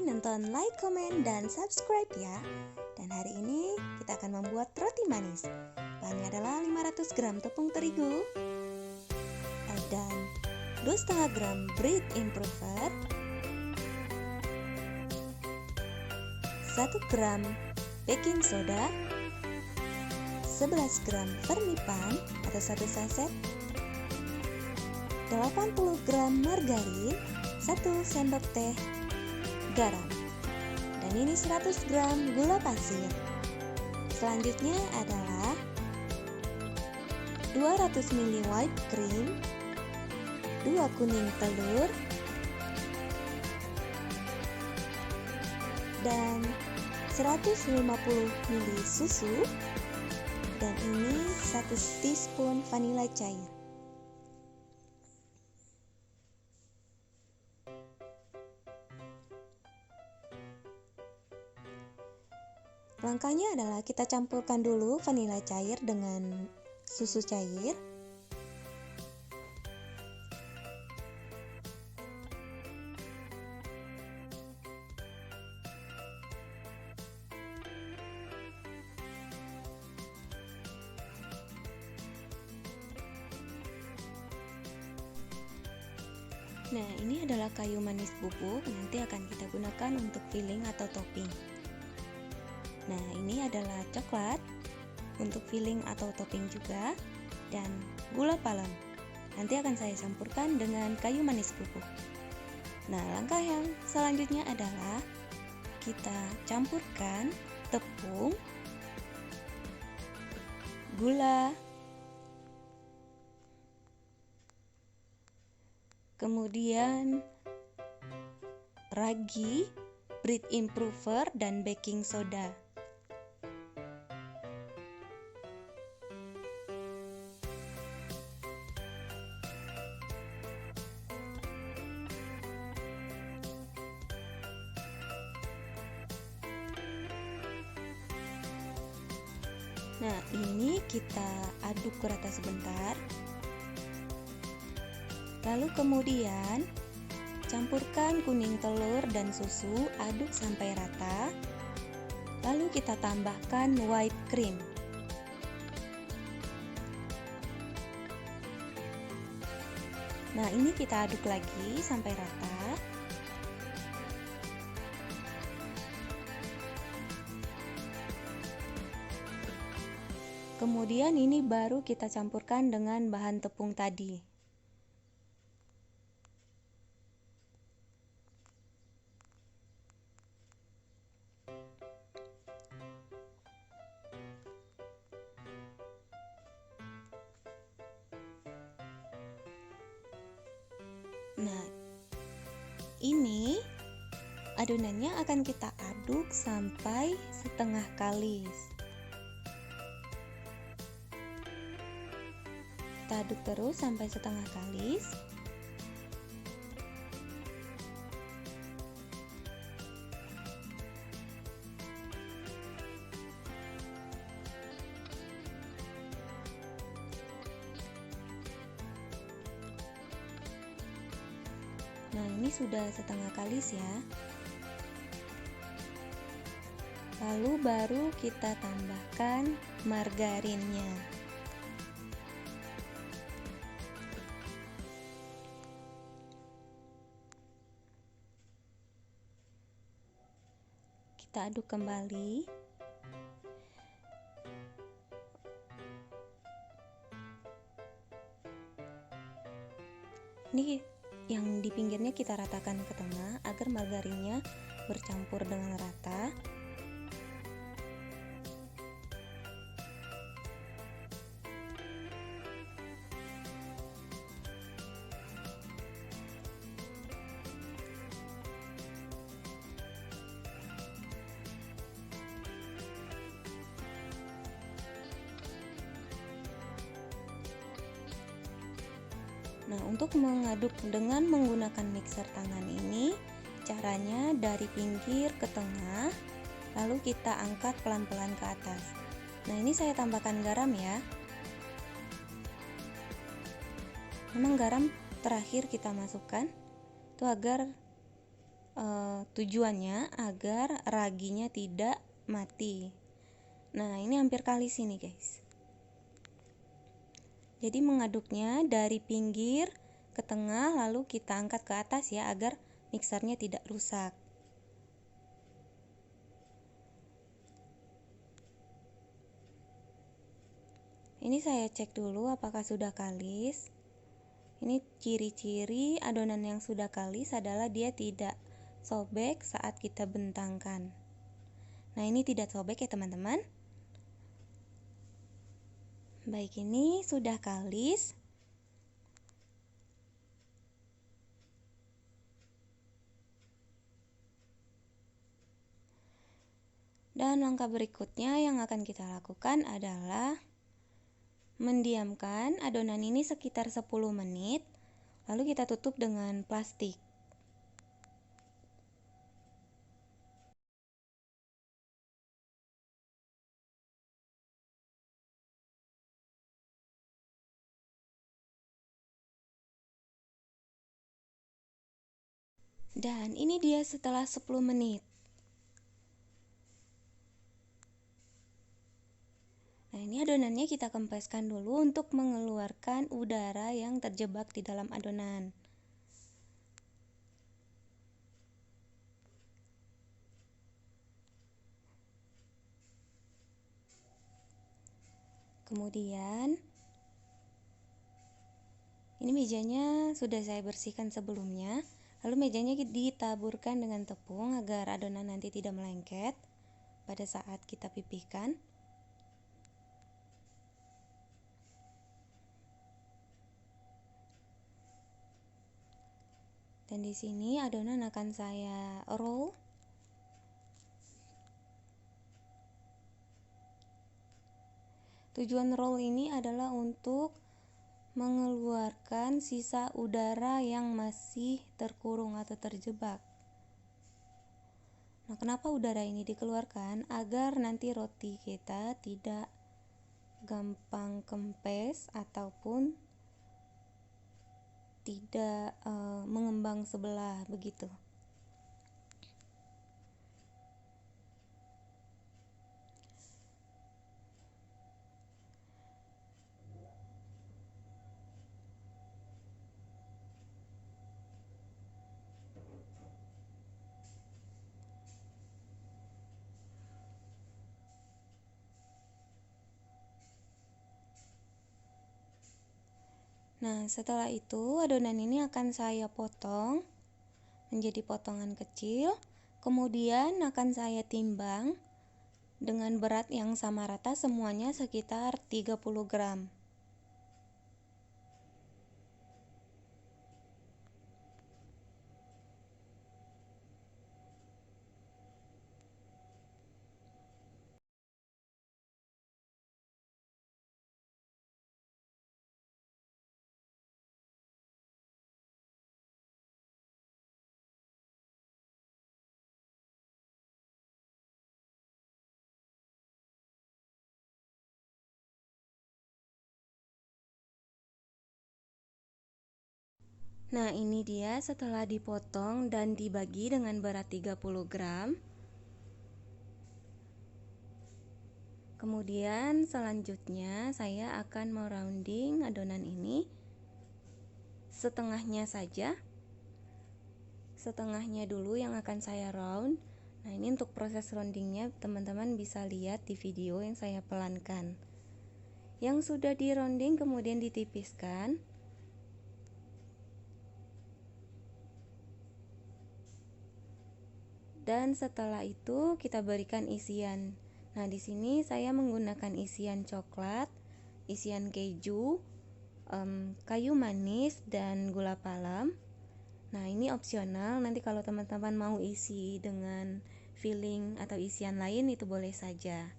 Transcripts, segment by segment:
lupa nonton, like, komen, dan subscribe ya. Dan hari ini kita akan membuat roti manis. Bahannya adalah 500 gram tepung terigu dan 2,5 gram bread improver, 1 gram baking soda, 11 gram vermipan atau 1 saset, 80 gram margarin, 1 sendok teh garam, dan ini 100 gram gula pasir. Selanjutnya adalah 200 ml whipped cream, 2 kuning telur, dan 150 ml susu, dan ini 1 teaspoon vanila cair. Langkahnya adalah kita campurkan dulu vanila cair dengan susu cair. Nah, ini adalah kayu manis bubuk, nanti akan kita gunakan untuk filling atau topping. Nah, ini adalah coklat untuk filling atau topping juga, dan gula palem. Nanti akan saya campurkan dengan kayu manis bubuk. Nah, langkah yang selanjutnya adalah kita campurkan tepung, gula, kemudian ragi, bread improver, dan baking soda. Nah, ini kita aduk rata sebentar. Lalu kemudian campurkan kuning telur dan susu, aduk sampai rata. Lalu kita tambahkan whipped cream. Nah, ini kita aduk lagi sampai rata. Kemudian ini baru kita campurkan dengan bahan tepung tadi. Nah, ini adonannya akan kita aduk sampai setengah kalis. Kita aduk terus sampai setengah kalis. Nah, ini sudah setengah kalis ya. Lalu baru kita tambahkan margarinnya. Kita aduk kembali. Ini yang di pinggirnya kita ratakan ke tengah agar margarinnya bercampur dengan rata. Nah, untuk mengaduk dengan menggunakan mixer tangan ini, caranya dari pinggir ke tengah, lalu kita angkat pelan-pelan ke atas. Nah, ini saya tambahkan garam ya. Memang garam terakhir kita masukkan, itu agar tujuannya agar raginya tidak mati. Nah, ini hampir kalis ini guys. Jadi mengaduknya dari pinggir ke tengah, lalu kita angkat ke atas ya, agar mixernya tidak rusak. Ini saya cek dulu apakah sudah kalis. Ini ciri-ciri adonan yang sudah kalis adalah dia tidak sobek saat kita bentangkan. Nah, ini tidak sobek ya teman-teman. Baik, ini sudah kalis. Dan langkah berikutnya yang akan kita lakukan adalah mendiamkan adonan ini sekitar 10 menit, lalu kita tutup dengan plastik. Dan ini dia setelah 10 menit. Nah, ini adonannya kita kempeskan dulu untuk mengeluarkan udara yang terjebak di dalam adonan. Kemudian, ini mejanya sudah saya bersihkan sebelumnya. Lalu mejanya ditaburkan dengan tepung agar adonan nanti tidak melengket pada saat kita pipihkan. Dan di sini adonan akan saya roll. Tujuan roll ini adalah untuk mengeluarkan sisa udara yang masih terkurung atau terjebak. Nah, kenapa udara ini dikeluarkan? Agar nanti roti kita tidak gampang kempes ataupun tidak mengembang sebelah begitu. Nah, setelah itu adonan ini akan saya potong menjadi potongan kecil, kemudian akan saya timbang dengan berat yang sama rata, semuanya sekitar 30 gram. Nah, ini dia setelah dipotong dan dibagi dengan berat 30 gram. Kemudian selanjutnya saya akan merounding adonan ini setengahnya saja. Setengahnya dulu yang akan saya round. Nah, ini untuk proses roundingnya teman-teman bisa lihat di video yang saya pelankan. Yang sudah di rounding kemudian ditipiskan. Dan setelah itu kita berikan isian. Nah, di sini saya menggunakan isian coklat, isian keju, kayu manis, dan gula palem. Nah, ini opsional. Nanti kalau teman-teman mau isi dengan filling atau isian lain itu boleh saja.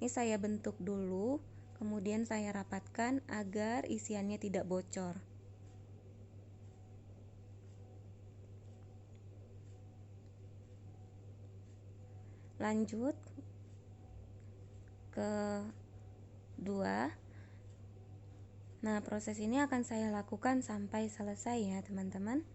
Ini saya bentuk dulu, kemudian saya rapatkan agar isiannya tidak bocor. Lanjut ke 2. Nah, proses ini akan saya lakukan sampai selesai ya, teman-teman.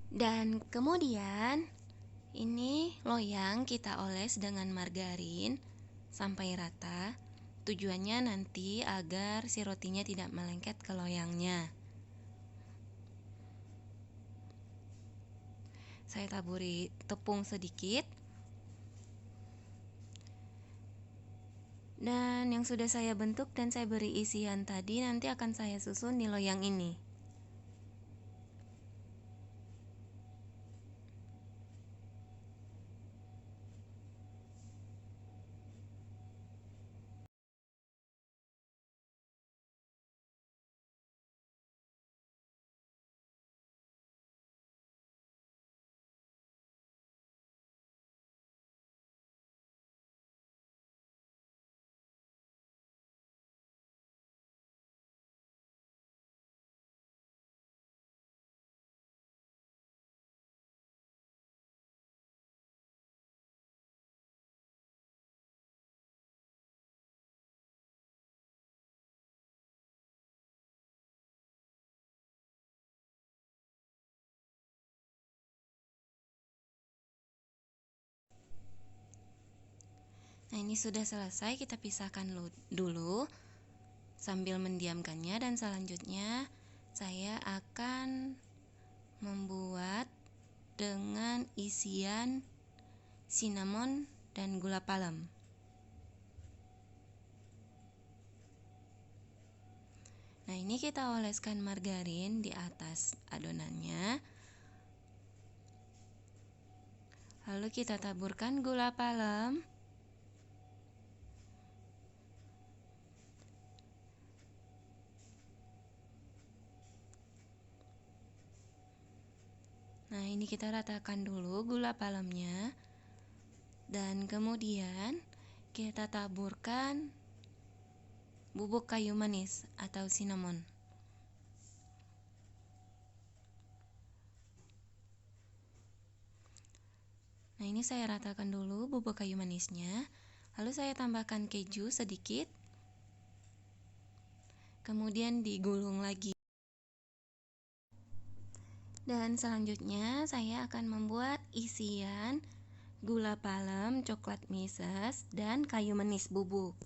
Dan kemudian ini loyang kita oles dengan margarin sampai rata. Tujuannya nanti agar si rotinya tidak melengket ke loyangnya. Saya taburi tepung sedikit. Dan yang sudah saya bentuk dan saya beri isian tadi nanti akan saya susun di loyang ini. Nah, ini sudah selesai, kita pisahkan dulu sambil mendiamkannya, dan selanjutnya saya akan membuat dengan isian cinnamon dan gula palem. Nah, ini kita oleskan margarin di atas adonannya. Lalu kita taburkan gula palem. Nah, ini kita ratakan dulu gula palemnya. Dan kemudian kita taburkan bubuk kayu manis atau cinnamon. Nah, ini saya ratakan dulu bubuk kayu manisnya. Lalu saya tambahkan keju sedikit. Kemudian digulung lagi. Dan selanjutnya saya akan membuat isian gula palem, coklat meses, dan kayu manis bubuk.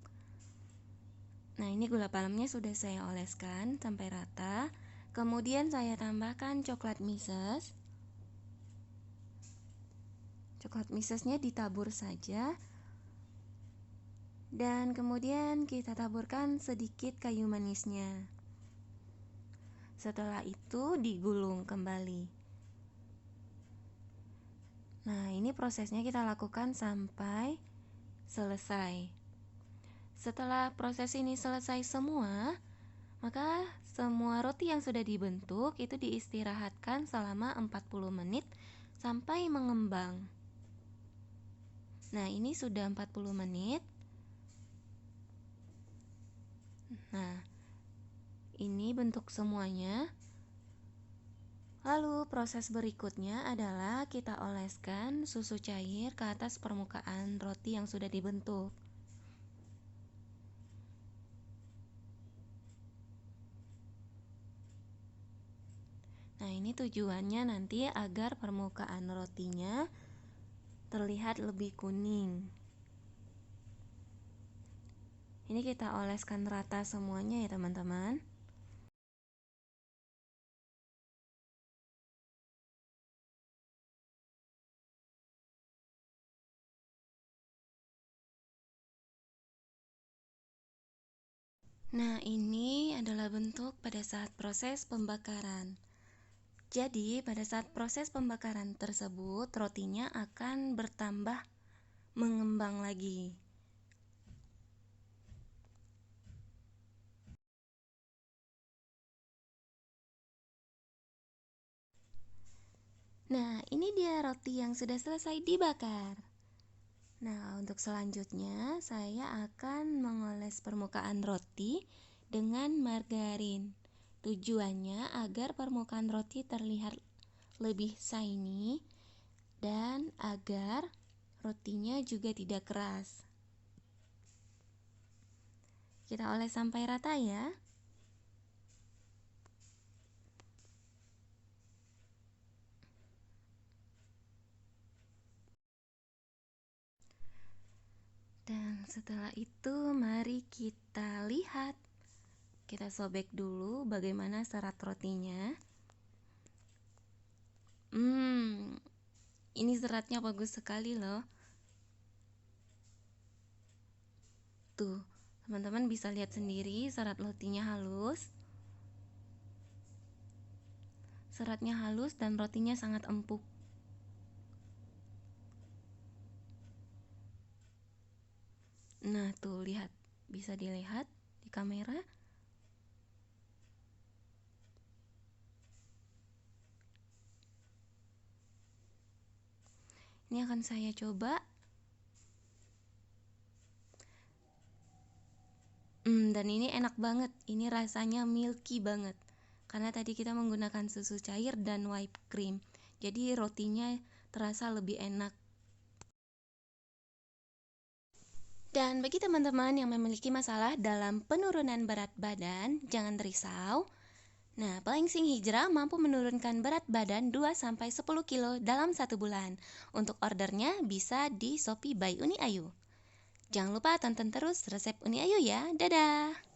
Nah, ini gula palemnya sudah saya oleskan sampai rata. Kemudian saya tambahkan coklat meses. Coklat mesesnya ditabur saja. Dan kemudian kita taburkan sedikit kayu manisnya. Setelah itu digulung kembali. Nah, ini prosesnya kita lakukan sampai selesai. Setelah proses ini selesai semua, maka semua roti yang sudah dibentuk itu diistirahatkan selama 40 menit sampai mengembang. Nah, ini sudah 40 menit. Nah, ini bentuk semuanya. Lalu proses berikutnya adalah kita oleskan susu cair ke atas permukaan roti yang sudah dibentuk. Nah, ini tujuannya nanti agar permukaan rotinya terlihat lebih kuning. Ini kita oleskan rata semuanya ya, teman-teman. Nah, ini adalah bentuk pada saat proses pembakaran. Jadi, pada saat proses pembakaran tersebut, rotinya akan bertambah mengembang lagi. Nah, ini dia roti yang sudah selesai dibakar. Nah, untuk selanjutnya saya akan mengoles permukaan roti dengan margarin. Tujuannya agar permukaan roti terlihat lebih shiny dan agar rotinya juga tidak keras. Kita oles sampai rata ya. Dan setelah itu mari kita lihat. Kita sobek dulu bagaimana serat rotinya. Ini seratnya bagus sekali loh. Tuh, teman-teman bisa lihat sendiri serat rotinya halus. Seratnya halus dan rotinya sangat empuk. Nah, tuh lihat. Bisa dilihat di kamera. Ini akan saya coba. Dan ini enak banget. Ini rasanya milky banget. Karena tadi kita menggunakan susu cair dan whipped cream. Jadi rotinya terasa lebih enak. Dan bagi teman-teman yang memiliki masalah dalam penurunan berat badan, jangan risau. Nah, Pelengsing Hijrah mampu menurunkan berat badan 2-10 kilo dalam 1 bulan. Untuk ordernya bisa di Shopee by Uni Ayu. Jangan lupa tonton terus resep Uni Ayu ya. Dadah!